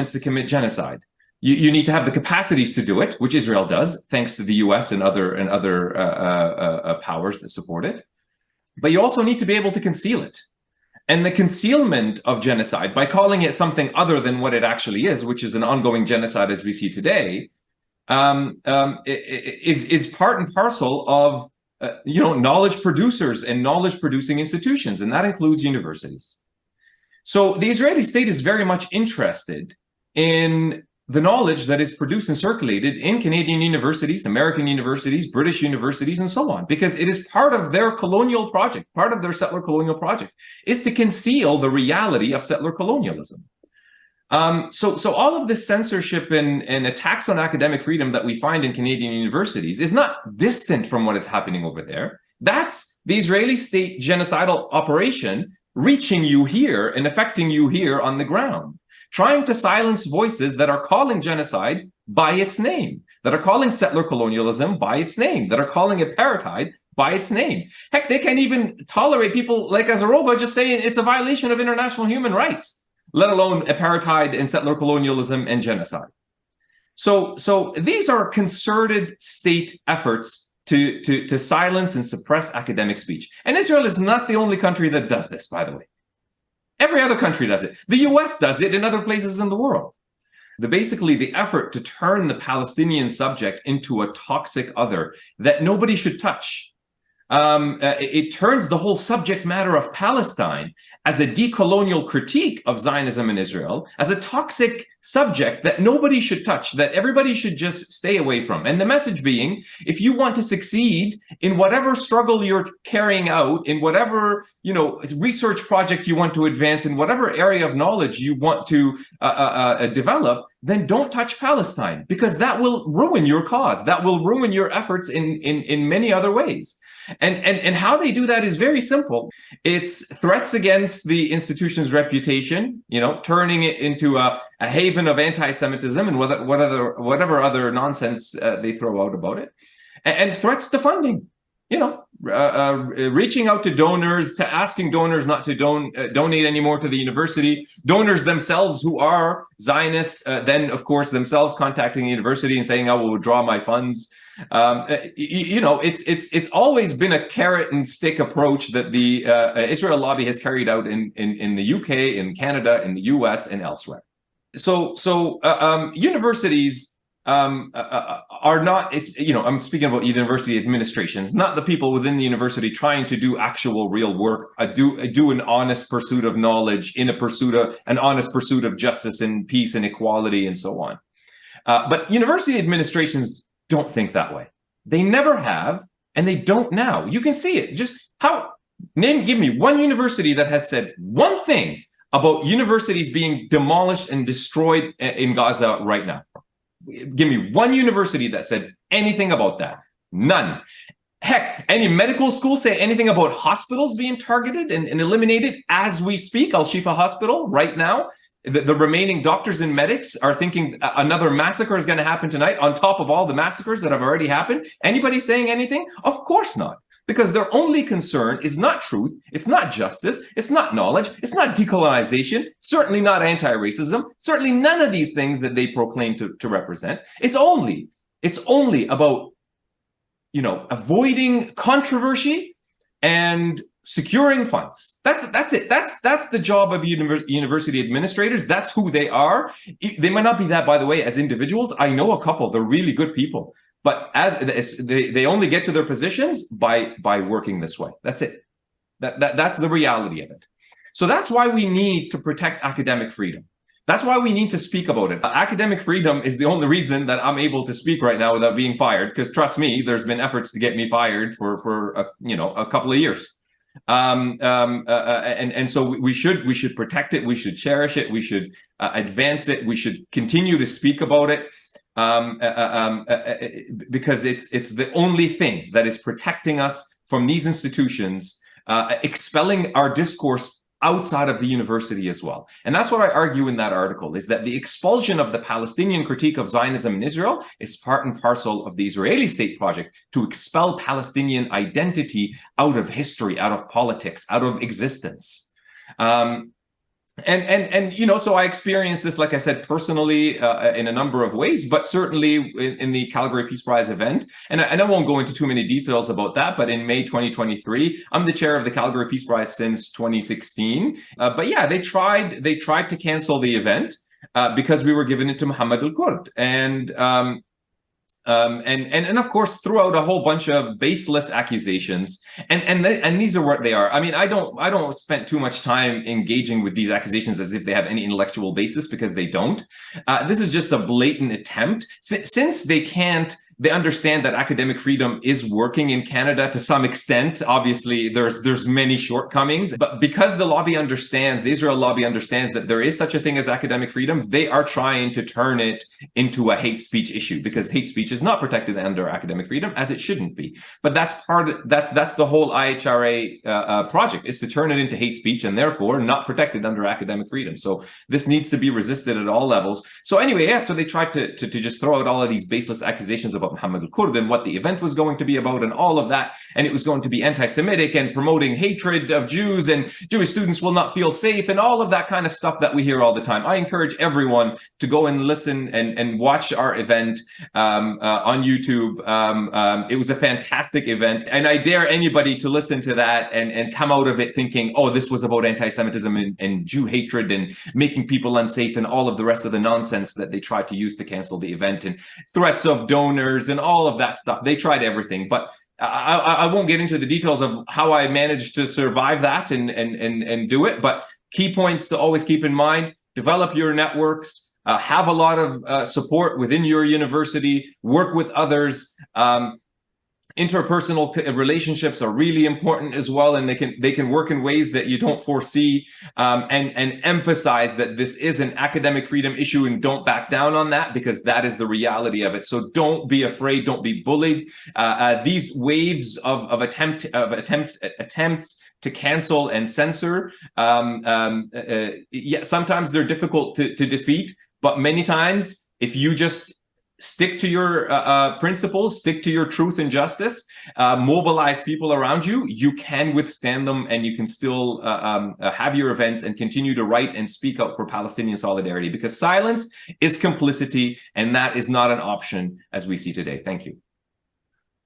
to commit genocide. You need to have the capacities to do it, which Israel does, thanks to the US and other powers that support it. But you also need to be able to conceal it. And the concealment of genocide, by calling it something other than what it actually is, which is an ongoing genocide as we see today, is part and parcel of knowledge producers and knowledge producing institutions, and that includes universities. So the Israeli state is very much interested in the knowledge that is produced and circulated in Canadian universities, American universities, British universities, and so on, because it is part of their colonial project, part of their settler colonial project, is to conceal the reality of settler colonialism. So all of this censorship and attacks on academic freedom that we find in Canadian universities is not distant from what is happening over there. That's the Israeli state genocidal operation reaching you here and affecting you here on the ground, trying to silence voices that are calling genocide by its name, that are calling settler colonialism by its name, that are calling apartheid by its name. Heck, they can't even tolerate people like Azarova just saying it's a violation of international human rights, let alone apartheid and settler colonialism and genocide. So these are concerted state efforts to silence and suppress academic speech. And Israel is not the only country that does this, by the way. Every other country does it. The US does it in other places in the world. Basically, the effort to turn the Palestinian subject into a toxic other that nobody should touch. It turns the whole subject matter of Palestine as a decolonial critique of Zionism in Israel, as a toxic subject that nobody should touch, that everybody should just stay away from. And the message being, if you want to succeed in whatever struggle you're carrying out, in whatever research project you want to advance, in whatever area of knowledge you want to develop, then don't touch Palestine, because that will ruin your cause. That will ruin your efforts in many other ways. And how they do that is very simple. It's threats against the institution's reputation, turning it into a haven of anti-Semitism and whatever other nonsense they throw out about it, and threats to funding. Reaching out to donors, to asking donors not to donate anymore to the university. Donors themselves who are Zionist, then of course themselves contacting the university and saying, "I will withdraw my funds." It's always been a carrot and stick approach that the Israel lobby has carried out in the UK, in Canada, in the US, and elsewhere. So universities are not, I'm speaking about university administrations, not the people within the university trying to do actual real work, do an honest pursuit of knowledge in an honest pursuit of justice and peace and equality and so on. But university administrations don't think that way. They never have, and they don't now. You can see it. Give me one university that has said one thing about universities being demolished and destroyed in Gaza right now. Give me one university that said anything about that. None. Heck, any medical school say anything about hospitals being targeted and eliminated as we speak? Al-Shifa Hospital right now. The remaining doctors and medics are thinking another massacre is going to happen tonight on top of all the massacres that have already happened. Anybody saying anything? Of course not. Because their only concern is not truth, it's not justice, it's not knowledge, it's not decolonization, certainly not anti-racism, certainly none of these things that they proclaim to represent. It's only about, avoiding controversy and securing funds. That's it. That's the job of university administrators. That's who they are. They might not be that, by the way, as individuals. I know a couple. They're really good people. But as they only get to their positions by working this way. That's it. That's the reality of it. So that's why we need to protect academic freedom. That's why we need to speak about it. Academic freedom is the only reason that I'm able to speak right now without being fired. Because trust me, there's been efforts to get me fired for a couple of years. And so we should protect it. We should cherish it. We should advance it. We should continue to speak about it. Because it's the only thing that is protecting us from these institutions, expelling our discourse outside of the university as well. And that's what I argue in that article, is that the expulsion of the Palestinian critique of Zionism in Israel is part and parcel of the Israeli state project to expel Palestinian identity out of history, out of politics, out of existence. And you know, so I experienced this, like I said, personally in a number of ways, but certainly in the Calgary Peace Prize event. And I won't go into too many details about that, but in May 2023, I'm the chair of the Calgary Peace Prize since 2016. But yeah, they tried to cancel the event because we were giving it to Muhammad al-Kurd. And of course threw out a whole bunch of baseless accusations, and these are what they are. I mean, I don't spend too much time engaging with these accusations as if they have any intellectual basis, because they don't. This is just a blatant attempt, since they understand that academic freedom is working in Canada to some extent. Obviously, there's many shortcomings, but because the Israel lobby understands that there is such a thing as academic freedom, they are trying to turn it into a hate speech issue, because hate speech is not protected under academic freedom, as it shouldn't be. But that's the whole IHRA project, is to turn it into hate speech, and therefore not protected under academic freedom. So this needs to be resisted at all levels. So anyway, yeah, so they tried to just throw out all of these baseless accusations about Muhammad al-Kurd and what the event was going to be about and all of that. And it was going to be anti-Semitic and promoting hatred of Jews, and Jewish students will not feel safe, and all of that kind of stuff that we hear all the time. I encourage everyone to go and listen and watch our event on YouTube. It was a fantastic event, and I dare anybody to listen to that and come out of it thinking, oh, this was about anti-Semitism and Jew hatred and making people unsafe and all of the rest of the nonsense that they tried to use to cancel the event, and threats of donors and all of that stuff. They tried everything, but I won't get into the details of how I managed to survive that and do it. But key points to always keep in mind: develop your networks, have a lot of support within your university, work with others. Interpersonal relationships are really important as well, and they can work in ways that you don't foresee, and emphasize that this is an academic freedom issue, and don't back down on that, because that is the reality of it. So don't be afraid, don't be bullied. These waves of attempts to cancel and censor, yeah, sometimes they're difficult to defeat, but many times if you just stick to your principles, stick to your truth and justice, mobilize people around you, you can withstand them, and you can still have your events and continue to write and speak up for Palestinian solidarity, because silence is complicity, and that is not an option as we see today. Thank you.